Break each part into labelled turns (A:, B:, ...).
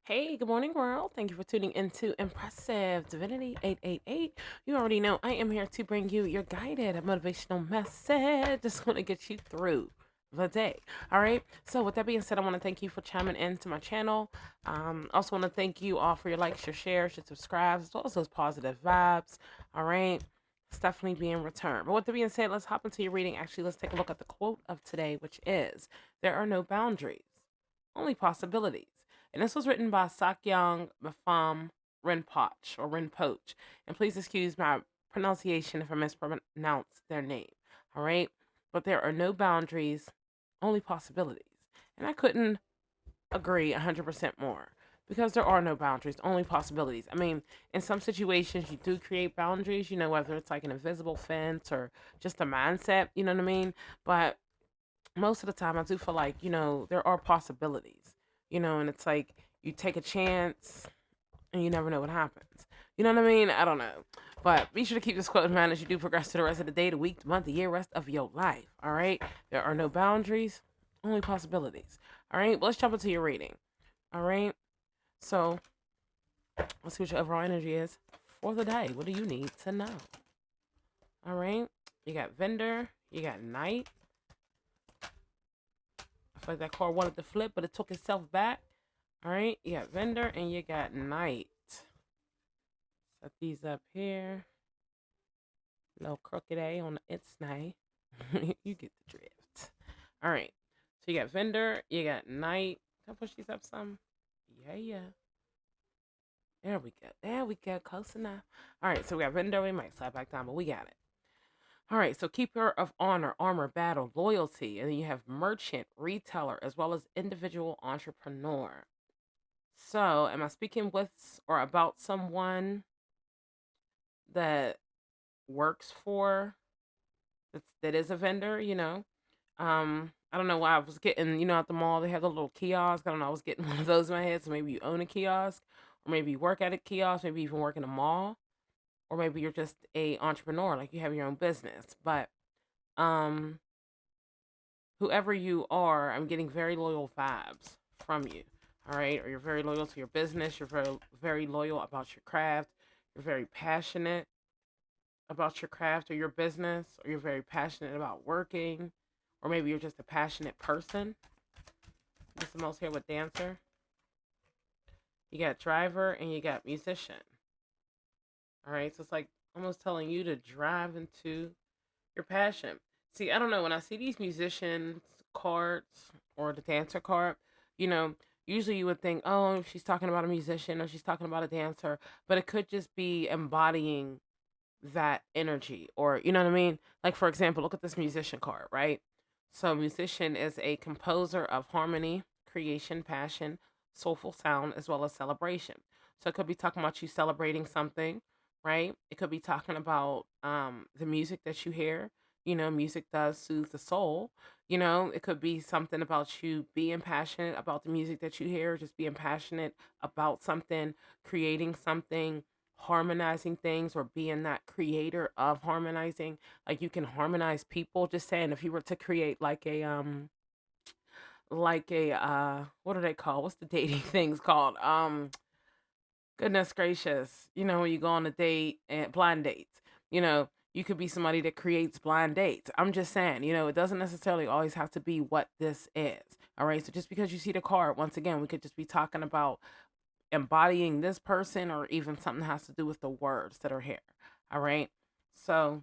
A: Hey, good morning, world. Thank you for tuning into Impressive Divinity 888. You already know I am here to bring you your guided motivational message. Just want to get you through the day. All right. So, with that being said, I want to thank you for chiming into my channel. Also, want to thank you all for your likes, your shares, your subscribes, as well as those positive vibes. All right. It's definitely being returned. But with that being said, let's hop into your reading. Actually, let's take a look at the quote of today, which is: There are no boundaries, only possibilities. And this was written by Sakyong Mafam Rinpoche or Rinpoche. And please excuse my pronunciation if I mispronounce their name. All right. But there are no boundaries, only possibilities. And I couldn't agree 100% more because there are no boundaries, only possibilities. I mean, in some situations, you do create boundaries, whether it's like an invisible fence or just a mindset, you know what I mean? But most of the time I do feel like, there are possibilities, and it's like you take a chance and you never know what happens. You know what I mean? I don't know. But be sure to keep this quote in mind as you do progress to the rest of the day, the week, the month, the year, rest of your life. All right? There are no boundaries, only possibilities. All right? Well, let's jump into your reading. All right? So let's see what your overall energy is for the day. What do you need to know? All right? You got vendor, you got knight. I feel like that card wanted to flip, but it took itself back. All right, you got vendor and you got knight. Set these up here. No crooked A on the its night. You get the drift. All right, so you got vendor, you got knight. Can I push these up some? Yeah, yeah. There we go. There we go. Close enough. All right, so we got vendor. We might slide back down, but we got it. All right, so keeper of honor, armor, battle, loyalty, and then you have merchant, retailer, as well as individual entrepreneur. So, am I speaking with or about someone that works for that is a vendor? I don't know why I was getting, at the mall they have the little kiosk. I don't know, I was getting one of those in my head. So maybe you own a kiosk, or maybe you work at a kiosk, maybe you even work in a mall, or maybe you're just a entrepreneur, like you have your own business. But um, whoever you are, I'm getting very loyal vibes from you. All right, or you're very loyal to your business. You're very loyal about your craft. You're very passionate about your craft or your business, or you're very passionate about working, or maybe you're just a passionate person. This is the most here with dancer. You got driver and you got musician. All right, so it's like almost telling you to drive into your passion. See, I don't know, when I see these musicians cards or the dancer card, you know, usually you would think, oh, she's talking about a musician or she's talking about a dancer, but it could just be embodying that energy, or you know what I mean? Like, for example, look at this musician card, right? So musician is a composer of harmony, creation, passion, soulful sound, as well as celebration. So it could be talking about you celebrating something, right? It could be talking about the music that you hear. Music does soothe the soul. It could be something about you being passionate about the music that you hear, just being passionate about something, creating something, harmonizing things, or being that creator of harmonizing. Like, you can harmonize people. Just saying, if you were to create like a what are they called, what's the dating things called, goodness gracious, when you go on a date and blind dates, you could be somebody that creates blind dates. I'm just saying, it doesn't necessarily always have to be what this is. All right, so just because you see the card, once again, we could just be talking about embodying this person, or even something that has to do with the words that are here. All right. So,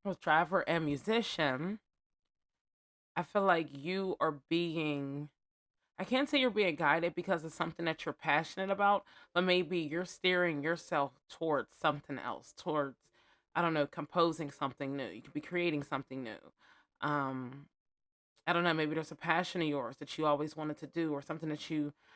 A: with driver and musician, I feel like you are being, I can't say you're being guided because it's something that you're passionate about, but maybe you're steering yourself towards something else, towards, I don't know, composing something new. You could be creating something new. Um, I don't know, maybe there's a passion of yours that you always wanted to do, or something that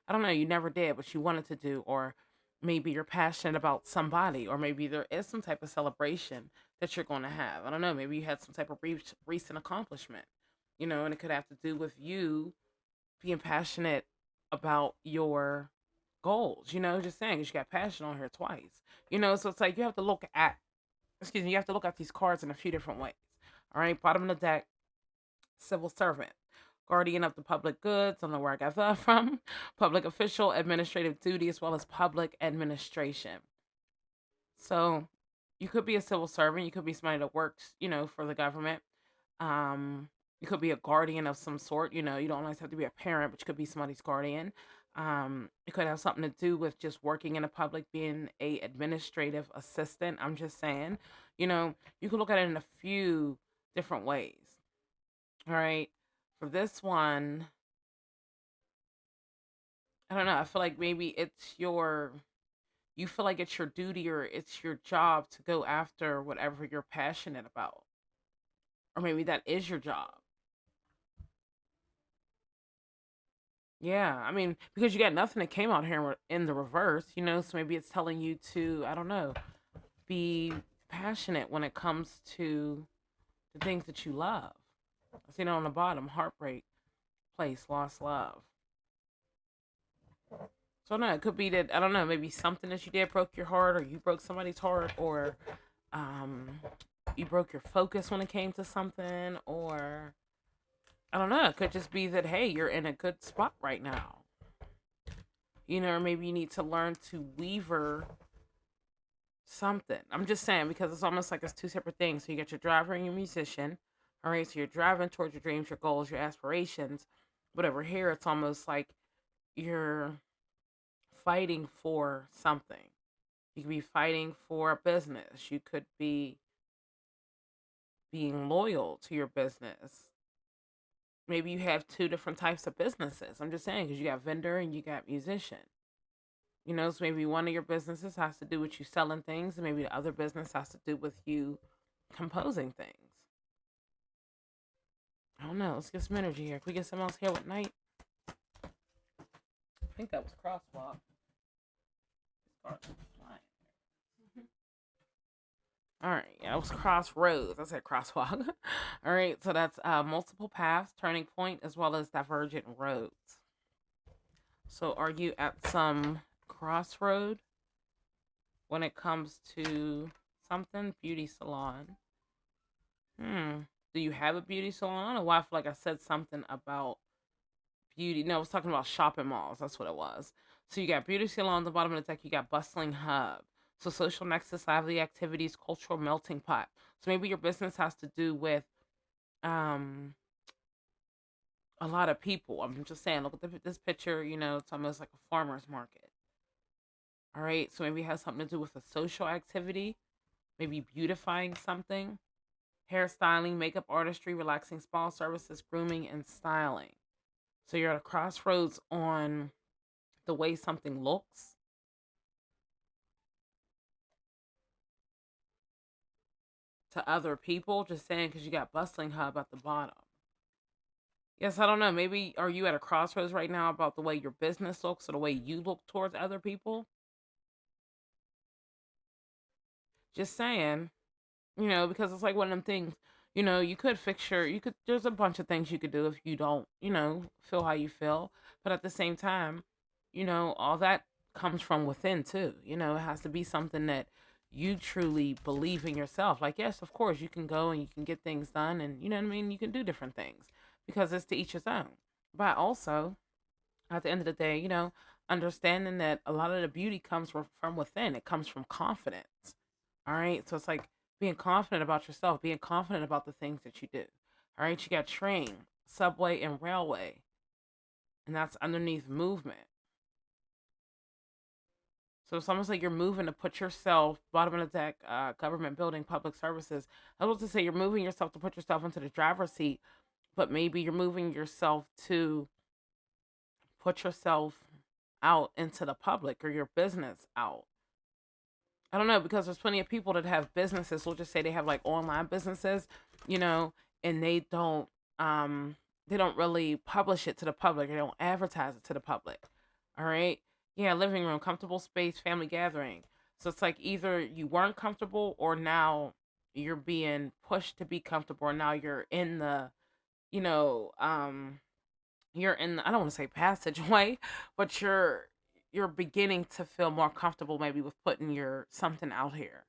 A: I don't know, you never did, but you wanted to do, or maybe you're passionate about somebody, or maybe there is some type of celebration that you're going to have. I don't know, maybe you had some type of recent accomplishment, and it could have to do with you being passionate about your goals, just saying, 'cause you got passion on here twice, so it's like you have to look at, excuse me, you have to look at these cards in a few different ways. All right, bottom of the deck, civil servant. guardian of the public goods. I don't know where I got that from. Public official, administrative duty, as well as public administration. So you could be a civil servant. You could be somebody that works, for the government. Um, you could be a guardian of some sort. You don't always have to be a parent, but you could be somebody's guardian. It could have something to do with just working in the public, being a administrative assistant. I'm just saying, you could look at it in a few different ways. All right. For this one, I don't know. I feel like maybe you feel like it's your duty or it's your job to go after whatever you're passionate about. Or maybe that is your job. Yeah, I mean, because you got nothing that came out here in the reverse, so maybe it's telling you to, I don't know, be passionate when it comes to the things that you love. I see it on the bottom: heartbreak, place, lost love. So, no, it could be that, I don't know, maybe something that you did broke your heart, or you broke somebody's heart, or um, you broke your focus when it came to something, or I don't know, it could just be that, hey, you're in a good spot right now. Or maybe you need to learn to weaver something. I'm just saying, because it's almost like it's two separate things. So you got your driver and your musician. All right, so you're driving towards your dreams, your goals, your aspirations. But over here, it's almost like you're fighting for something. You could be fighting for a business. You could be being loyal to your business. Maybe you have two different types of businesses. I'm just saying, because you got vendor and you got musician. So maybe one of your businesses has to do with you selling things, and maybe the other business has to do with you composing things. I don't know. Let's get some energy here. Can we get someone else here with night? I think that was crosswalk. All right, yeah, it was crossroads. I said crosswalk. All right, so that's multiple paths, turning point, as well as divergent roads. So are you at some crossroad when it comes to something? Beauty salon. Do you have a beauty salon? I don't know why I feel like I said something about beauty. No, I was talking about shopping malls. That's what it was. So you got beauty salon on the bottom of the deck. You got bustling hub. So social nexus, lively activities, cultural melting pot. So maybe your business has to do with um a lot of people. I'm just saying, look at this picture. It's almost like a farmer's market. All right. So maybe it has something to do with a social activity, maybe beautifying something, hairstyling, makeup artistry, relaxing spa services, grooming, and styling. So you're at a crossroads on the way something looks. To other people, just saying, because you got bustling hub at the bottom. Yes, I don't know. Maybe are you at a crossroads right now about the way your business looks or the way you look towards other people? Just saying, because it's like one of them things. You could there's a bunch of things you could do if you don't, feel how you feel. But at the same time, all that comes from within too. It has to be something that you truly believe in yourself. Like, yes, of course, you can go and you can get things done, and you know what I mean? You can do different things because it's to each his own. But also, at the end of the day, understanding that a lot of the beauty comes from within. It comes from confidence. All right. So it's like being confident about yourself, being confident about the things that you do. All right. You got train, subway, and railway. And that's underneath movement. So it's almost like you're moving to put yourself, bottom of the deck, government building, public services. I was to say you're moving yourself to put yourself into the driver's seat, but maybe you're moving yourself to put yourself out into the public or your business out. I don't know, because there's plenty of people that have businesses. We'll just say they have like online businesses, you know, and they don't really publish it to the public. They don't advertise it to the public. All right. Yeah, living room, comfortable space, family gathering. So it's like either you weren't comfortable or now you're being pushed to be comfortable, or now you're in the, you know, you're in I don't want to say passageway, but you're beginning to feel more comfortable maybe with putting your something out here.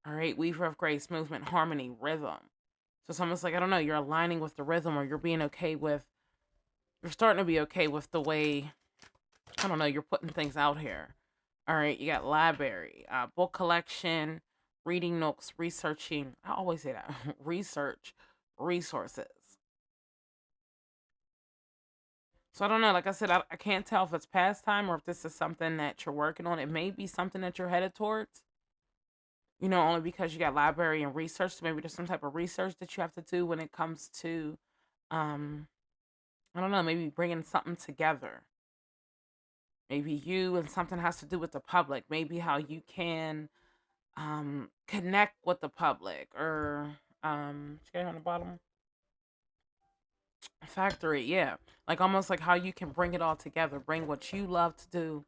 A: All right, weaver of grace, movement, harmony, rhythm. So it's almost like, I don't know, you're aligning with the rhythm, or you're starting to be okay with the way, I don't know, you're putting things out here. All right, you got library, book collection, reading nooks, researching. I always say that research, resources. So I don't know. Like I said, I can't tell if it's pastime or if this is something that you're working on. It may be something that you're headed towards, only because you got library and research. So maybe there's some type of research that you have to do when it comes to, um, I don't know, maybe bringing something together. Maybe you and something has to do with the public. Maybe how you can connect with the public, or on the bottom factory, yeah, like almost like how you can bring it all together, bring what you love to do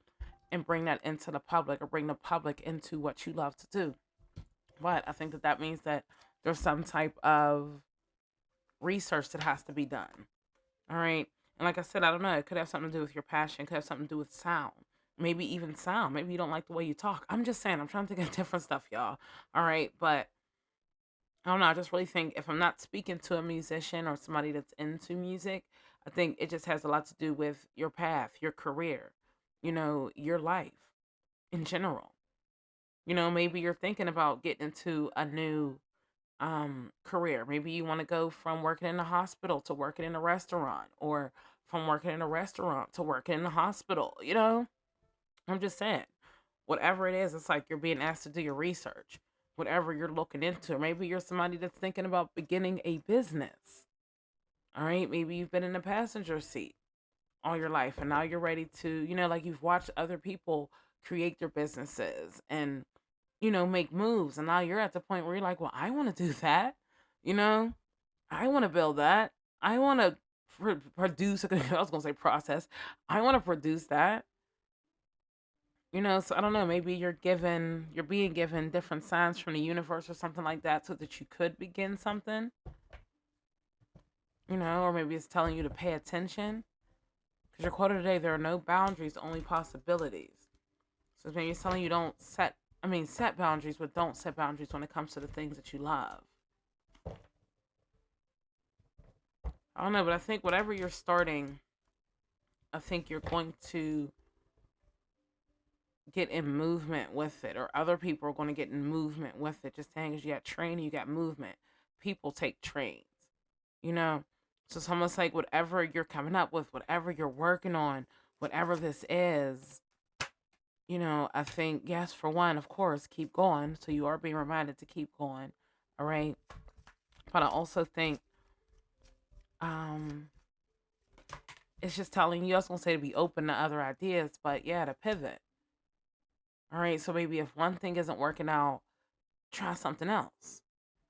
A: and bring that into the public, or bring the public into what you love to do. But I think that that means that there's some type of research that has to be done. All right. And like I said, I don't know. It could have something to do with your passion. It could have something to do with sound. Maybe even sound. Maybe you don't like the way you talk. I'm just saying. I'm trying to think of different stuff, y'all. All right. But I don't know. I just really think if I'm not speaking to a musician or somebody that's into music, I think it just has a lot to do with your path, your career, your life in general. Maybe you're thinking about getting into a new career. Maybe you want to go from working in a hospital to working in a restaurant, or from working in a restaurant to working in a hospital. I'm just saying, whatever it is, it's like you're being asked to do your research, whatever you're looking into. Maybe you're somebody that's thinking about beginning a business. All right. Maybe you've been in the passenger seat all your life, and now you're ready to, like you've watched other people create their businesses and, make moves. And now you're at the point where you're like, well, I want to do that. You know, I want to build that. I want to produce. I was going to say process. I want to produce that. So I don't know. Maybe you're being given different signs from the universe or something like that, so that you could begin something. Or maybe it's telling you to pay attention. Because your quote today, there are no boundaries, only possibilities. So maybe it's telling you set boundaries, but don't set boundaries when it comes to the things that you love. I don't know, but I think whatever you're starting, I think you're going to get in movement with it, or other people are going to get in movement with it. Just saying, because you got training, you got movement. People take trains, you know? So it's almost like whatever you're coming up with, whatever you're working on, whatever this is, I think, yes, for one, of course, keep going. So you are being reminded to keep going. All right. But I also think um it's just telling you, I was gonna say to be open to other ideas, but yeah, to pivot. All right. So maybe if one thing isn't working out, try something else.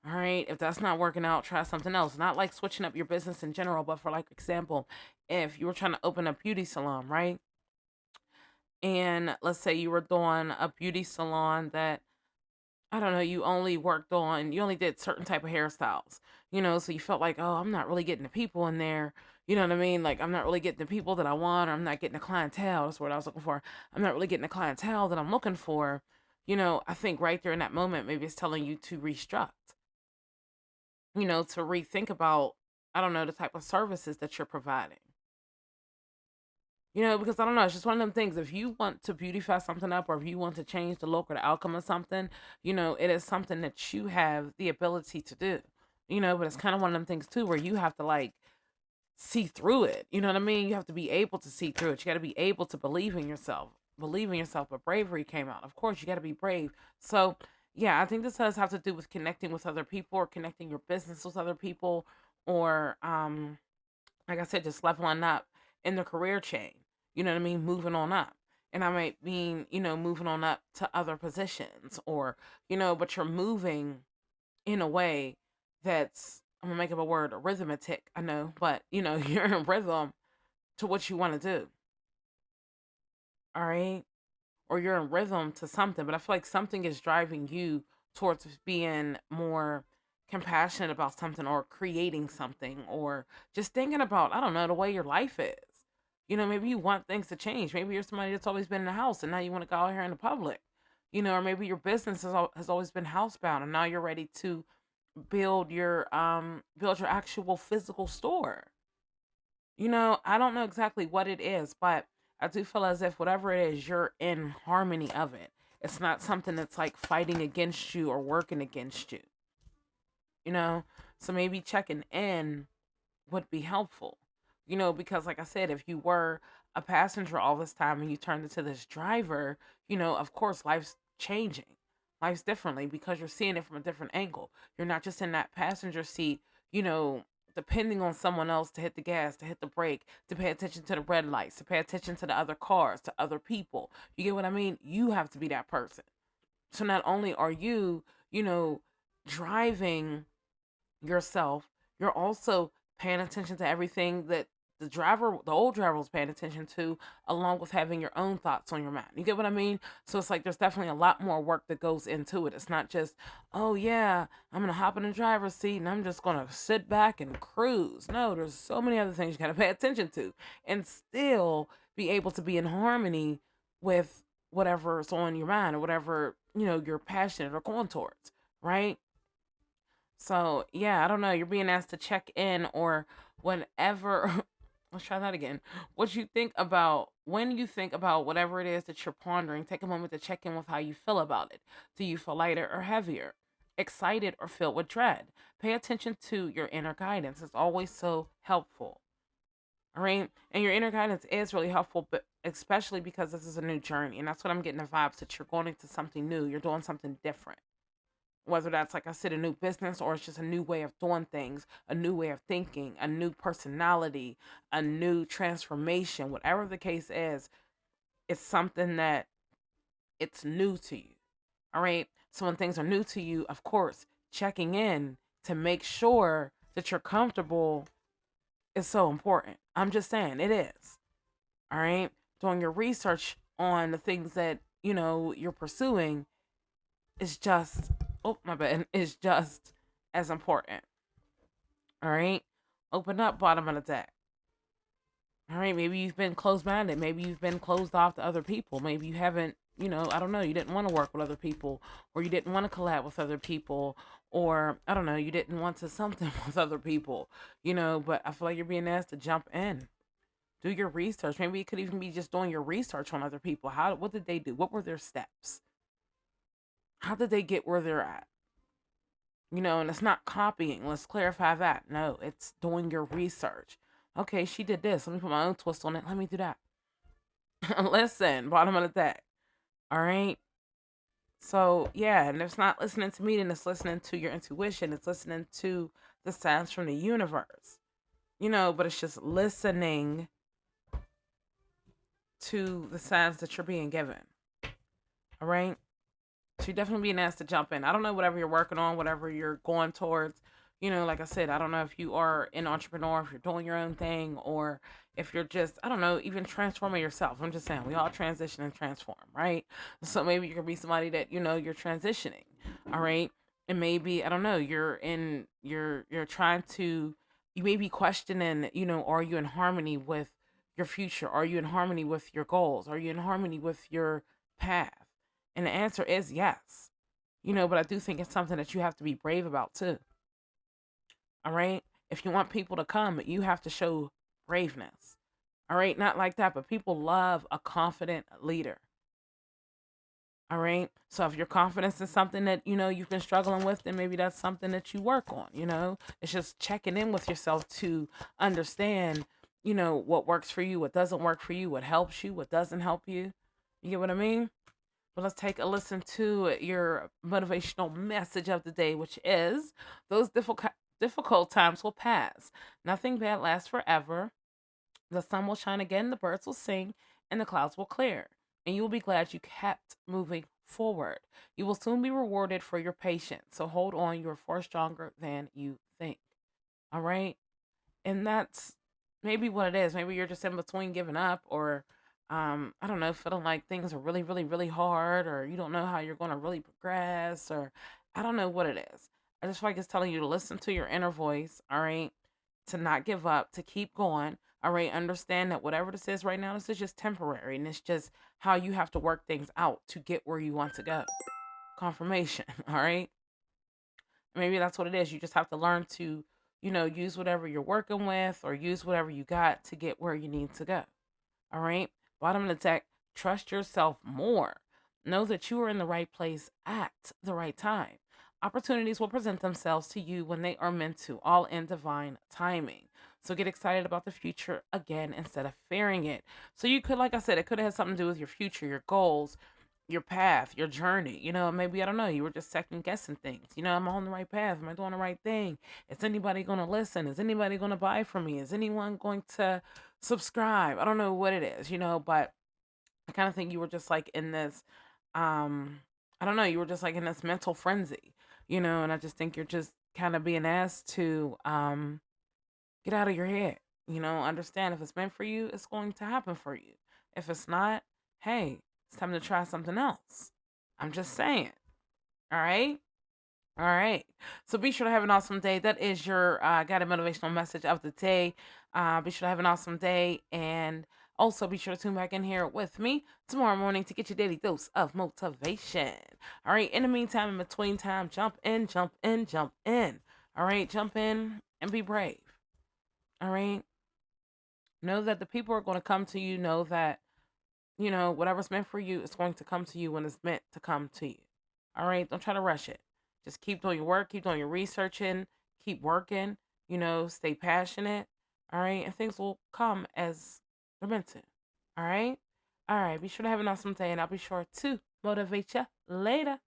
A: All right. If that's not working out, try something else. Not like switching up your business in general, but for like example, if you were trying to open a beauty salon, right? And let's say you were doing a beauty salon that, I don't know, you only did certain type of hairstyles, so you felt like, oh, I'm not really getting the people in there. You know what I mean? Like, I'm not really getting the people that I want, or I'm not getting the clientele. That's what I was looking for. I'm not really getting the clientele that I'm looking for. I think right there in that moment, maybe it's telling you to restruct, to rethink about, I don't know, the type of services that you're providing. Because I don't know, it's just one of them things. If you want to beautify something up, or if you want to change the look or the outcome of something, it is something that you have the ability to do. But it's kind of one of them things too, where you have to like see through it. You know what I mean? You have to be able to see through it. You got to be able to believe in yourself. Believe in yourself, but bravery came out. Of course, you got to be brave. So, yeah, I think this does have to do with connecting with other people, or connecting your business with other people, or like I said, just leveling up in the career chain. You know what I mean? Moving on up. And I might mean, moving on up to other positions, or, but you're moving in a way that's, I'm gonna make up a word, arithmetic, I know, but you're in rhythm to what you want to do. All right. Or you're in rhythm to something, but I feel like something is driving you towards being more compassionate about something, or creating something, or just thinking about, I don't know, the way your life is. Maybe you want things to change. Maybe you're somebody that's always been in the house, and now you want to go out here in the public. Or maybe your business has always been housebound, and now you're ready to build your actual physical store. I don't know exactly what it is, but I do feel as if whatever it is, you're in harmony of it. It's not something that's like fighting against you or working against you, you know? So maybe checking in would be helpful, because like I said, if you were a passenger all this time and you turned into this driver, of course, life's changing. Life's differently because you're seeing it from a different angle. You're not just in that passenger seat, you know, depending on someone else to hit the gas, to hit the brake, to pay attention to the red lights, to pay attention to the other cars, to other people. You get what I mean? You have to be that person. So not only are you, driving yourself, you're also paying attention to everything that the old driver was paying attention to, along with having your own thoughts on your mind. You get what I mean? So it's like there's definitely a lot more work that goes into it. It's not just, oh yeah, I'm gonna hop in the driver's seat and I'm just gonna sit back and cruise. No, there's so many other things you gotta pay attention to and still be able to be in harmony with whatever's on your mind or whatever, you're passionate or going towards, right? So yeah, I don't know. You're being asked to check in or whenever. Let's try that again. What you think about when you think about whatever it is that you're pondering, take a moment to check in with how you feel about it. Do you feel lighter or heavier? Excited or filled with dread? Pay attention to your inner guidance. It's always so helpful. All right. And your inner guidance is really helpful, but especially because this is a new journey. And that's what I'm getting the vibes that you're going into something new. You're doing something different, whether that's like I said, a new business, or it's just a new way of doing things, a new way of thinking, a new personality, a new transformation. Whatever the case is, it's something that it's new to you. All right. So when things are new to you, of course, checking in to make sure that you're comfortable is so important. I'm just saying it is. All right. Doing your research on the things that you're pursuing is just, oh my bad, is just as important. All right. Open up, bottom of the deck. All right. Maybe you've been closed minded. Maybe you've been closed off to other people. Maybe you haven't, I don't know, you didn't want to work with other people, or you didn't want to collab with other people, or I don't know, you didn't want to something with other people, but I feel like you're being asked to jump in. Do your research. Maybe it could even be just doing your research on other people. What did they do? What were their steps? How did they get where they're at? And it's not copying. Let's clarify that. No, it's doing your research. Okay, she did this. Let me put my own twist on it. Let me do that. Listen, bottom of the deck. All right. So, yeah, and it's not listening to me, then it's listening to your intuition. It's listening to the sounds from the universe, but it's just listening to the sounds that you're being given. All right. So you're definitely being asked to jump in. I don't know whatever you're working on, whatever you're going towards. Like I said, I don't know if you are an entrepreneur, if you're doing your own thing, or if you're just, I don't know, even transforming yourself. I'm just saying, we all transition and transform, right? So maybe you could be somebody that, you're transitioning, all right? And maybe, I don't know, you're trying to, you may be questioning, are you in harmony with your future? Are you in harmony with your goals? Are you in harmony with your path? And the answer is yes. But I do think it's something that you have to be brave about too. All right. If you want people to come, you have to show braveness. All right. Not like that, but people love a confident leader. All right. So if your confidence is something that, you've been struggling with, then maybe that's something that you work on. It's just checking in with yourself to understand, what works for you, what doesn't work for you, what helps you, what doesn't help you. You get what I mean? But let's take a listen to your motivational message of the day, which is those difficult times will pass. Nothing bad lasts forever. The sun will shine again, the birds will sing, and the clouds will clear. And you will be glad you kept moving forward. You will soon be rewarded for your patience. So hold on, you're far stronger than you think. All right? And that's maybe what it is. Maybe you're just in between giving up, or I don't know, feeling like things are really, really, really hard, or you don't know how you're going to really progress, or I don't know what it is. I just feel like it's telling you to listen to your inner voice, all right? To not give up, to keep going, all right? Understand that whatever this is right now, this is just temporary, and it's just how you have to work things out to get where you want to go. Confirmation, all right? Maybe that's what it is. You just have to learn to, use whatever you're working with or use whatever you got to get where you need to go. All right. Bottom of the deck, trust yourself more. Know that you are in the right place at the right time. Opportunities will present themselves to you when they are meant to, all in divine timing. So get excited about the future again instead of fearing it. So you could, like I said, it could have had something to do with your future, your goals, your path, your journey. Maybe, I don't know, you were just second guessing things. Am I on the right path? Am I doing the right thing? Is anybody going to listen? Is anybody going to buy from me? Is anyone going to subscribe? I don't know what it is, but I kind of think you were just like in this, I don't know, you were just like in this mental frenzy, and I just think you're just kind of being asked to get out of your head, understand if it's meant for you, it's going to happen for you. If it's not, hey, it's time to try something else. I'm just saying. All right. All right. So be sure to have an awesome day. That is your guided motivational message of the day. Be sure to have an awesome day. And also be sure to tune back in here with me tomorrow morning to get your daily dose of motivation. All right. In the meantime, in between time, jump in, jump in, jump in. All right. Jump in and be brave. All right. Know that the people are going to come to you. Know that, whatever's meant for you is going to come to you when it's meant to come to you. All right. Don't try to rush it. Just keep doing your work, keep doing your researching, keep working, stay passionate. All right. And things will come as they're meant to. All right. All right. Be sure to have an awesome day, and I'll be sure to motivate you later.